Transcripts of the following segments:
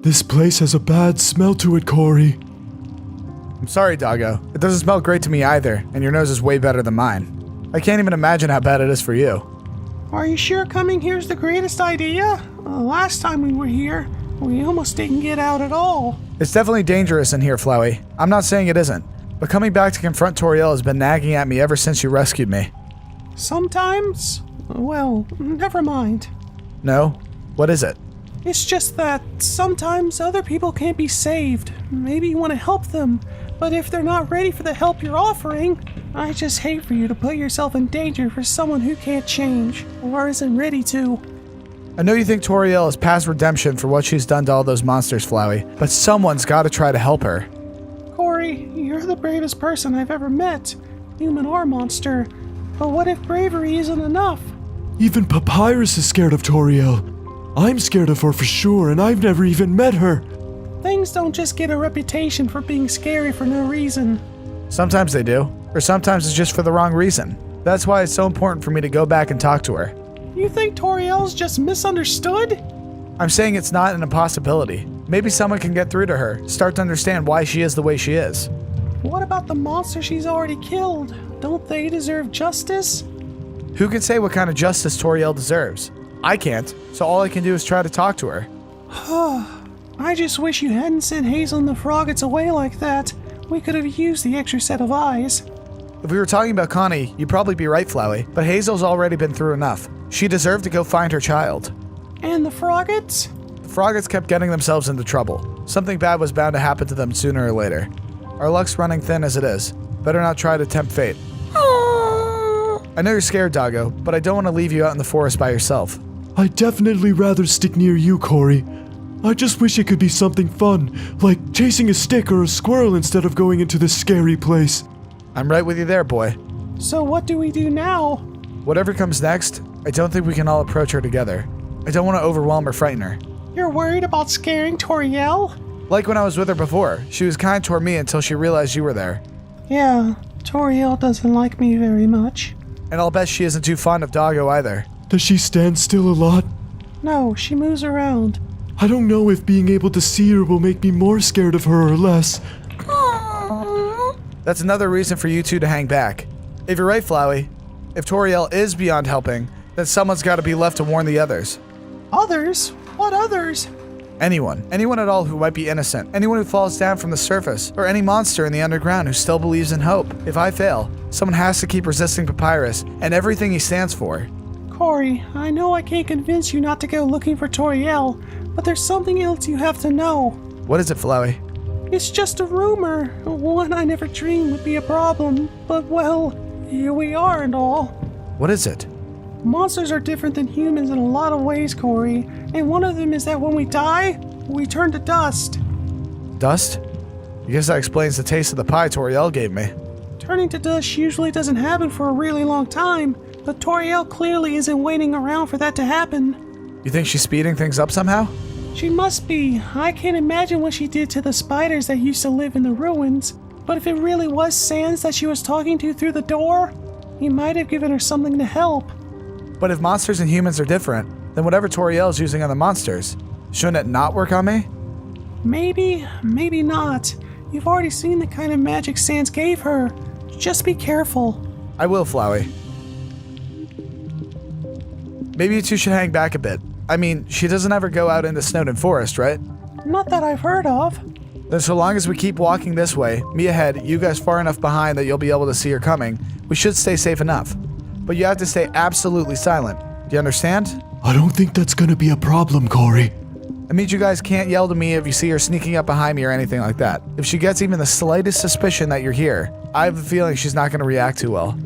This place has a bad smell to it, Corey. I'm sorry, doggo. It doesn't smell great to me either, and your nose is way better than mine. I can't even imagine how bad it is for you. Are you sure coming here's the greatest idea? Last time we were here, we almost didn't get out at all. It's definitely dangerous in here, Flowey. I'm not saying it isn't, but coming back to confront Toriel has been nagging at me ever since you rescued me. Sometimes? Well, never mind. No? What is it? It's just that sometimes other people can't be saved. Maybe you want to help them, but if they're not ready for the help you're offering, I just hate for you to put yourself in danger for someone who can't change, or isn't ready to. I know you think Toriel is past redemption for what she's done to all those monsters, Flowey, but someone's got to try to help her. Corey, you're the bravest person I've ever met, human or monster. But what if bravery isn't enough? Even Papyrus is scared of Toriel. I'm scared of her for sure, and I've never even met her. Things don't just get a reputation for being scary for no reason. Sometimes they do, or sometimes it's just for the wrong reason. That's why it's so important for me to go back and talk to her. You think Toriel's just misunderstood? I'm saying it's not an impossibility. Maybe someone can get through to her, start to understand why she is the way she is. What about the monster she's already killed? Don't they deserve justice? Who can say what kind of justice Toriel deserves? I can't, so all I can do is try to talk to her. I just wish you hadn't sent Hazel and the Froggets away like that. We could have used the extra set of eyes. If we were talking about Connie, you'd probably be right, Flowey, but Hazel's already been through enough. She deserved to go find her child. And the Froggets? The Froggets kept getting themselves into trouble. Something bad was bound to happen to them sooner or later. Our luck's running thin as it is. Better not try to tempt fate. I know you're scared, Doggo, but I don't want to leave you out in the forest by yourself. I'd definitely rather stick near you, Corey. I just wish it could be something fun, like chasing a stick or a squirrel instead of going into this scary place. I'm right with you there, boy. So what do we do now? Whatever comes next, I don't think we can all approach her together. I don't want to overwhelm or frighten her. You're worried about scaring Toriel? Like when I was with her before, she was kind toward me until she realized you were there. Yeah, Toriel doesn't like me very much. And I'll bet she isn't too fond of Doggo either. Does she stand still a lot? No, she moves around. I don't know if being able to see her will make me more scared of her or less. That's another reason for you two to hang back. If you're right, Flowey, if Toriel is beyond helping, then someone's got to be left to warn the others. Others? What others? Anyone. Anyone at all who might be innocent. Anyone who falls down from the surface. Or any monster in the underground who still believes in hope. If I fail, someone has to keep resisting Papyrus and everything he stands for. Corey, I know I can't convince you not to go looking for Toriel, but there's something else you have to know. What is it, Flowey? It's just a rumor. One I never dreamed would be a problem. But, well, here we are and all. What is it? Monsters are different than humans in a lot of ways, Corey. And one of them is that when we die, we turn to dust. Dust? I guess that explains the taste of the pie Toriel gave me. Turning to dust usually doesn't happen for a really long time, but Toriel clearly isn't waiting around for that to happen. You think she's speeding things up somehow? She must be. I can't imagine what she did to the spiders that used to live in the ruins. But if it really was Sans that she was talking to through the door, he might have given her something to help. But if monsters and humans are different, then whatever Toriel is using on the monsters, shouldn't it not work on me? Maybe, maybe not. You've already seen the kind of magic Sans gave her. Just be careful. I will, Flowey. Maybe you two should hang back a bit. I mean, she doesn't ever go out into Snowden Forest, right? Not that I've heard of. Then so long as we keep walking this way, me ahead, you guys far enough behind that you'll be able to see her coming, we should stay safe enough. But you have to stay absolutely silent. Do you understand? I don't think that's gonna be a problem, Corey. It means you guys can't yell to me if you see her sneaking up behind me or anything like that. If she gets even the slightest suspicion that you're here, I have a feeling she's not going to react too well.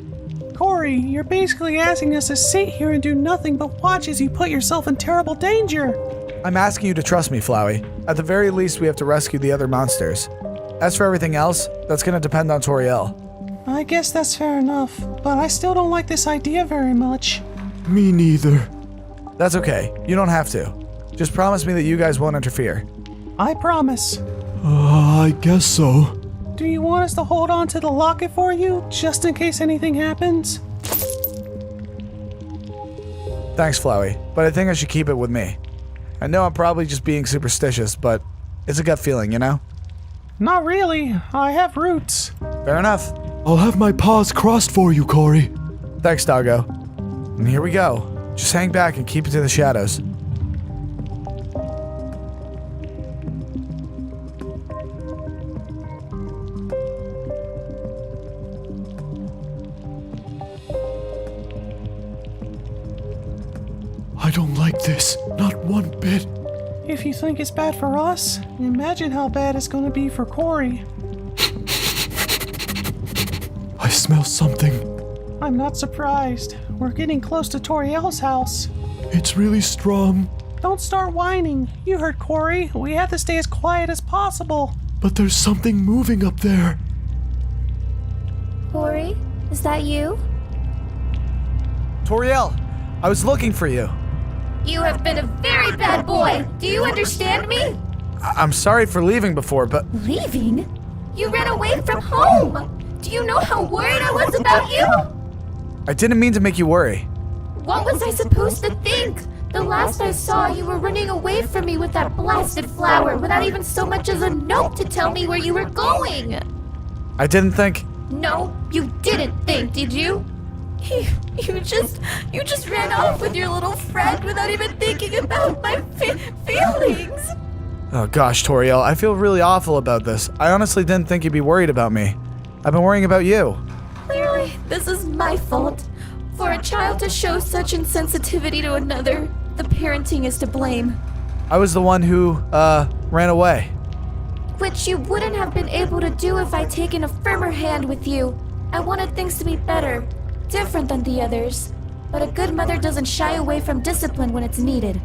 Corey, you're basically asking us to sit here and do nothing but watch as you put yourself in terrible danger. I'm asking you to trust me, Flowey. At the very least, we have to rescue the other monsters. As for everything else, that's going to depend on Toriel. I guess that's fair enough, but I still don't like this idea very much. Me neither. That's okay. You don't have to. Just promise me that you guys won't interfere. I promise. I guess so. Do you want us to hold on to the locket for you, just in case anything happens? Thanks, Flowey, but I think I should keep it with me. I know I'm probably just being superstitious, but it's a gut feeling, you know? Not really. I have roots. Fair enough. I'll have my paws crossed for you, Corey. Thanks, doggo. And here we go. Just hang back and keep it to the shadows. I don't like this. Not one bit. If you think it's bad for us, imagine how bad it's gonna be for Corey. I smell something. I'm not surprised. We're getting close to Toriel's house. It's really strong. Don't start whining. You heard Corey. We have to stay as quiet as possible. But there's something moving up there. Corey, is that you? Toriel, I was looking for you. You have been a very bad boy. Do you understand me? I'm sorry for leaving before, but Leaving? You ran away from home. Do you know how worried I was about you? I didn't mean to make you worry. What was I supposed to think? The last I saw, you were running away from me with that blasted flower without even so much as a note to tell me where you were going. I didn't think... No, you didn't think, did you? You just ran off with your little friend without even thinking about my feelings. Oh gosh, Toriel, I feel really awful about this. I honestly didn't think you'd be worried about me. I've been worrying about you. Clearly, this is my fault. For a child to show such insensitivity to another, the parenting is to blame. I was the one who, ran away. Which you wouldn't have been able to do if I'd taken a firmer hand with you. I wanted things to be better, different than the others. But a good mother doesn't shy away from discipline when it's needed.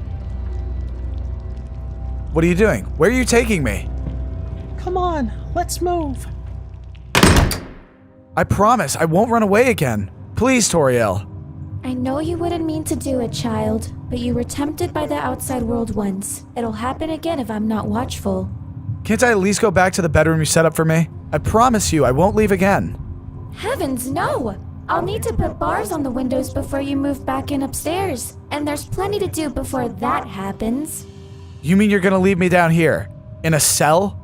What are you doing? Where are you taking me? Come on, let's move. I promise, I won't run away again. Please, Toriel. I know you wouldn't mean to do it, child, but you were tempted by the outside world once. It'll happen again if I'm not watchful. Can't I at least go back to the bedroom you set up for me? I promise you, I won't leave again. Heavens, no! I'll need to put bars on the windows before you move back in upstairs. And there's plenty to do before that happens. You mean you're gonna leave me down here? In a cell?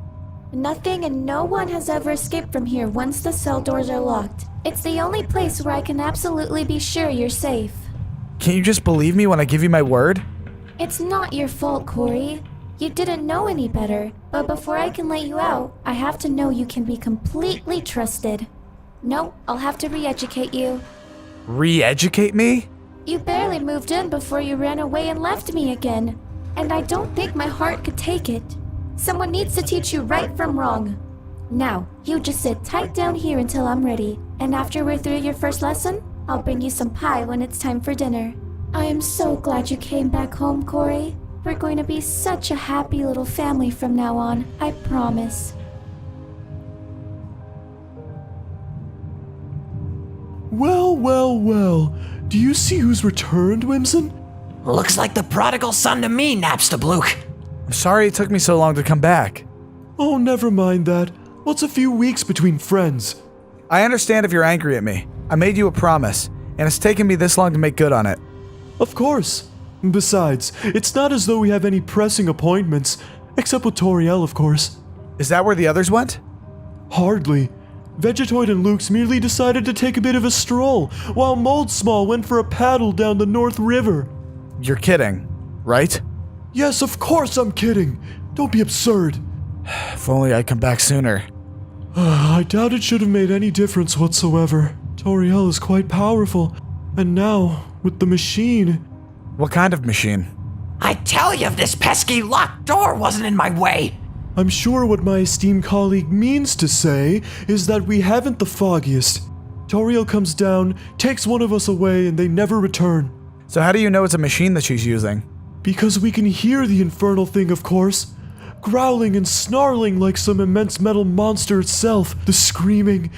Nothing and no one has ever escaped from here once the cell doors are locked. It's the only place where I can absolutely be sure you're safe. Can't you just believe me when I give you my word? It's not your fault, Corey. You didn't know any better, but before I can let you out, I have to know you can be completely trusted. No, I'll have to re-educate you. Re-educate me? You barely moved in before you ran away and left me again. And I don't think my heart could take it. Someone needs to teach you right from wrong. Now, you just sit tight down here until I'm ready. And after we're through your first lesson, I'll bring you some pie when it's time for dinner. I am so glad you came back home, Corey. We're going to be such a happy little family from now on, I promise. Well, well, well. Do you see who's returned, Whimson? Looks like the prodigal son to me, Napstablook. I'm sorry it took me so long to come back. Oh, never mind that. What's a few weeks between friends? I understand if you're angry at me. I made you a promise, and it's taken me this long to make good on it. Of course. Besides, it's not as though we have any pressing appointments, except with Toriel, of course. Is that where the others went? Hardly. Vegetoid and Lukes merely decided to take a bit of a stroll, while Moldsmall went for a paddle down the North River. You're kidding, right? Yes, of course I'm kidding. Don't be absurd. If only I'd come back sooner. I doubt it should have made any difference whatsoever. Toriel is quite powerful, and now, with the machine... What kind of machine? I tell you, if this pesky locked door wasn't in my way. I'm sure what my esteemed colleague means to say is that we haven't the foggiest. Toriel comes down, takes one of us away, and they never return. So how do you know it's a machine that she's using? Because we can hear the infernal thing, of course. Growling and snarling like some immense metal monster itself. The screaming,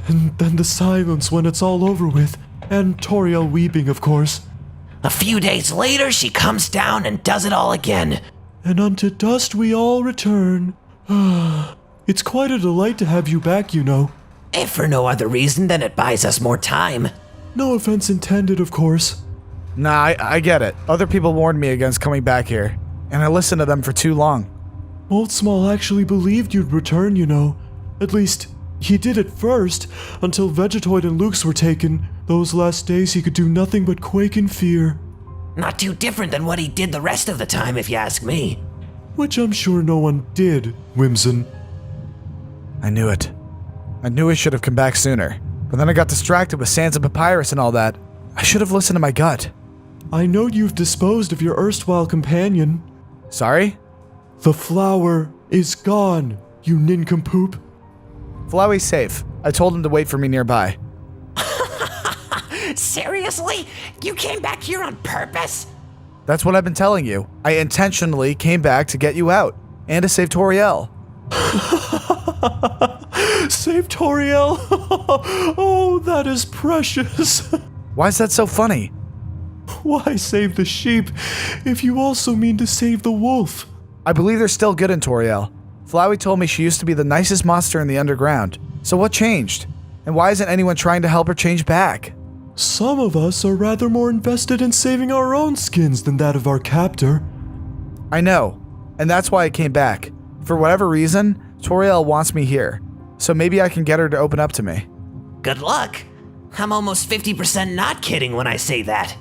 and then the silence when it's all over with. And Toriel weeping, of course. A few days later, she comes down and does it all again. And unto dust we all return. It's quite a delight to have you back, you know. If for no other reason than it buys us more time. No offense intended, of course. Nah, I get it. Other people warned me against coming back here. and I listened to them for too long. Moldsmal actually believed you'd return, you know. At least, he did at first, until Vegetoid and Luke's were taken. Those last days he could do nothing but quake in fear. Not too different than what he did the rest of the time, if you ask me. Which I'm sure no one did, Whimsun. I knew it. I knew I should have come back sooner. But then I got distracted with Sands and Papyrus and all that. I should have listened to my gut. I know you've disposed of your erstwhile companion. Sorry? The flower is gone, you nincompoop. Flowey's safe. I told him to wait for me nearby. Seriously? You came back here on purpose? That's what I've been telling you. I intentionally came back to get you out. And to save Toriel. Save Toriel? Oh, that is precious. Why is that so funny? Why save the sheep if you also mean to save the wolf? I believe they're still good in Toriel. Flowey told me she used to be the nicest monster in the underground. So what changed? And why isn't anyone trying to help her change back? Some of us are rather more invested in saving our own skins than that of our captor. I know, and that's why I came back. For whatever reason, Toriel wants me here. So maybe I can get her to open up to me. Good luck. I'm almost 50% not kidding when I say that.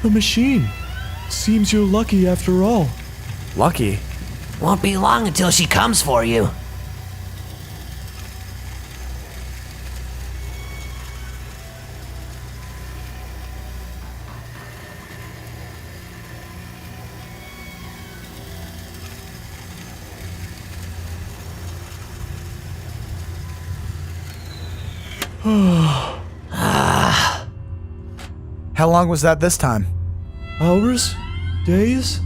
The machine. Seems you're lucky after all. Lucky? Won't be long until she comes for you. How long was that this time? Hours? Days?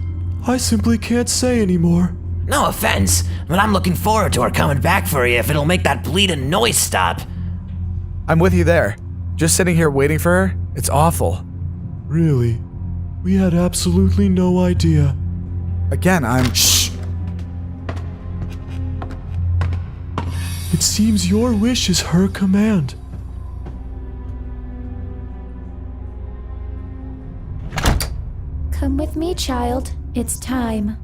I simply can't say anymore. No offense, but I'm looking forward to her coming back for you if it'll make that bleeding noise stop. I'm with you there. Just sitting here waiting for her, it's awful. Really? We had absolutely no idea. Again, Shh! It seems your wish is her command. Come with me, child. It's time.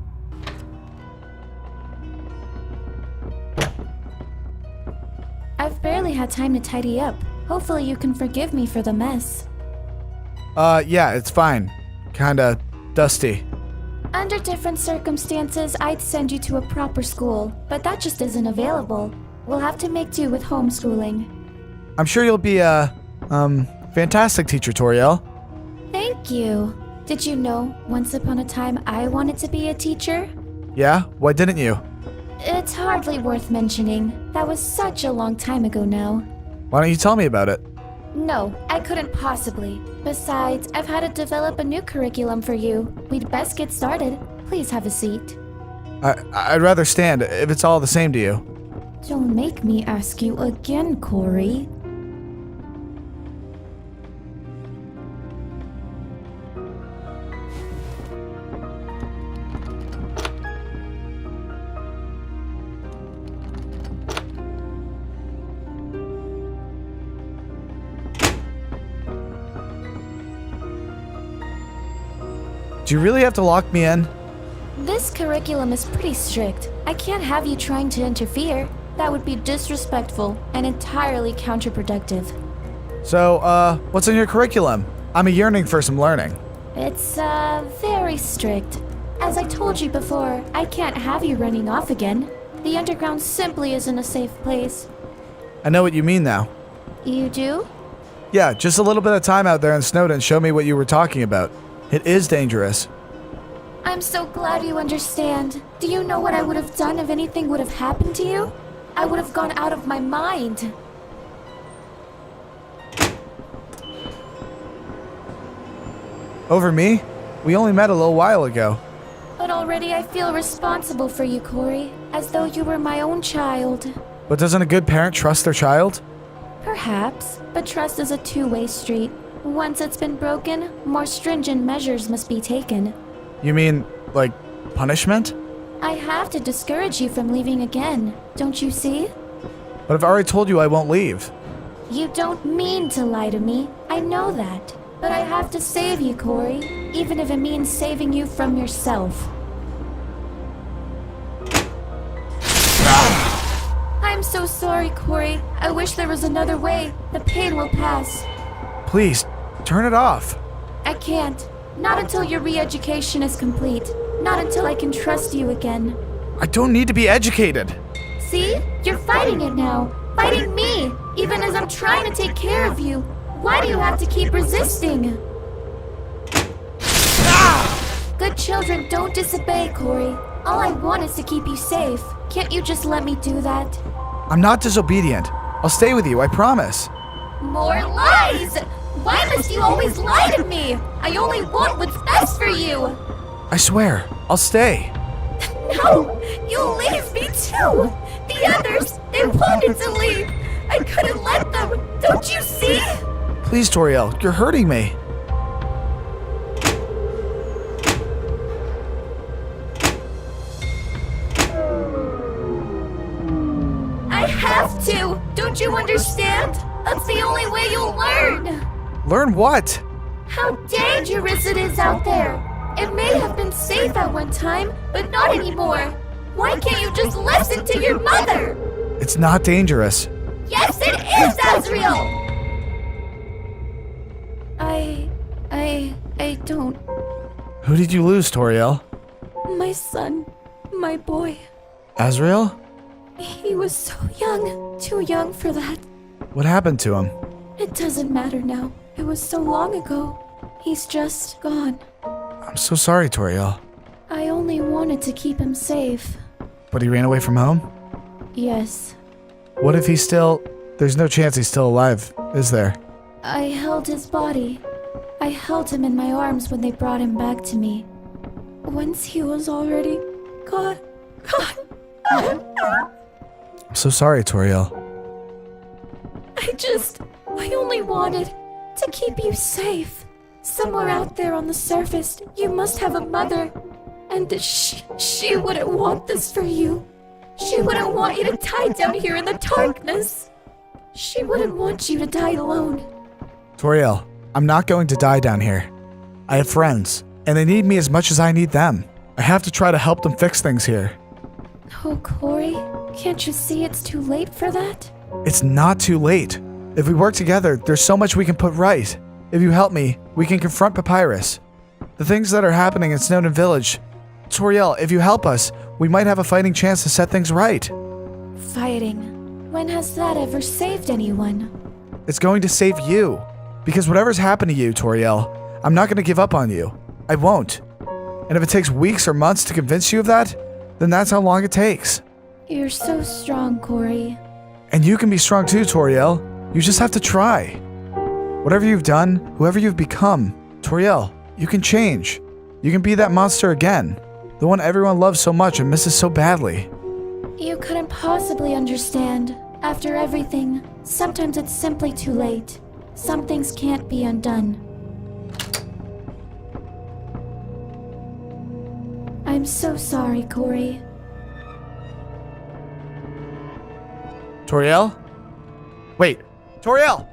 I've barely had time to tidy up. Hopefully you can forgive me for the mess. Yeah, it's fine. Kinda dusty. Under different circumstances, I'd send you to a proper school, but that just isn't available. We'll have to make do with homeschooling. I'm sure you'll be a, fantastic teacher, Toriel. Thank you. Did you know, once upon a time I wanted to be a teacher? Yeah? Why didn't you? It's hardly worth mentioning. That was such a long time ago now. Why don't you tell me about it? No, I couldn't possibly. Besides, I've had to develop a new curriculum for you. We'd best get started. Please have a seat. I'd rather stand, if it's all the same to you. Don't make me ask you again, Corey. Do you really have to lock me in? This curriculum is pretty strict. I can't have you trying to interfere. That would be disrespectful and entirely counterproductive. So, what's in your curriculum? I'm a yearning for some learning. It's, very strict. As I told you before, I can't have you running off again. The underground simply isn't a safe place. I know what you mean now. You do? Yeah, just a little bit of time out there in Snowdon showed me what you were talking about. It is dangerous. I'm so glad you understand. Do you know what I would have done if anything would have happened to you? I would have gone out of my mind. Over me? We only met a little while ago. But already I feel responsible for you, Corey, as though you were my own child. But doesn't a good parent trust their child? Perhaps, but trust is a two-way street. Once it's been broken, more stringent measures must be taken. You mean, like, punishment? I have to discourage you from leaving again, don't you see? But I've already told you I won't leave. You don't mean to lie to me. I know that. But I have to save you, Corey, even if it means saving you from yourself. I'm so sorry, Corey. I wish there was another way. The pain will pass. Please, turn it off. I can't. Not until your re-education is complete. Not until I can trust you again. I don't need to be educated. See? You're fighting it now. Fighting me, even as I'm trying to take care of you. Why do you have to keep resisting? Good children don't disobey, Corey. All I want is to keep you safe. Can't you just let me do that? I'm not disobedient. I'll stay with you, I promise. More lies! Why must you always lie to me? I only want what's best for you. I swear, I'll stay. No, you'll leave me too. The others, they wanted to leave. I couldn't let them. Don't you see? Please, Toriel, you're hurting me. I have to. Don't you understand? That's the only way you'll learn. Learn what? How dangerous it is out there. It may have been safe at one time, but not anymore. Why can't you just listen to your mother? It's not dangerous. Yes, it is, Azriel! I don't. Who did you lose, Toriel? My son. My boy. Azrael? He was so young. Too young for that. What happened to him? It doesn't matter now. It was so long ago. He's just gone. I'm so sorry, Toriel. I only wanted to keep him safe. But he ran away from home? Yes. What if he's still... There's no chance he's still alive, is there? I held his body. I held him in my arms when they brought him back to me. Once he was already gone. I'm so sorry, Toriel. I only wanted to keep you safe. Somewhere out there on the surface, you must have a mother. And she wouldn't want this for you. She wouldn't want you to die down here in the darkness. She wouldn't want you to die alone. Toriel, I'm not going to die down here. I have friends, and they need me as much as I need them. I have to try to help them fix things here. Oh, Corey, can't you see it's too late for that? It's not too late. If we work together, there's so much we can put right. If you help me, we can confront Papyrus. The things that are happening in Snowden Village. Toriel, if you help us, we might have a fighting chance to set things right. Fighting? When has that ever saved anyone? It's going to save you. Because whatever's happened to you, Toriel, I'm not going to give up on you. I won't. And if it takes weeks or months to convince you of that, then that's how long it takes. You're so strong, Corey. And you can be strong too, Toriel. You just have to try. Whatever you've done, whoever you've become, Toriel, you can change. You can be that monster again. The one everyone loves so much and misses so badly. You couldn't possibly understand. After everything, sometimes it's simply too late. Some things can't be undone. I'm so sorry, Corey. Toriel? Wait, Toriel!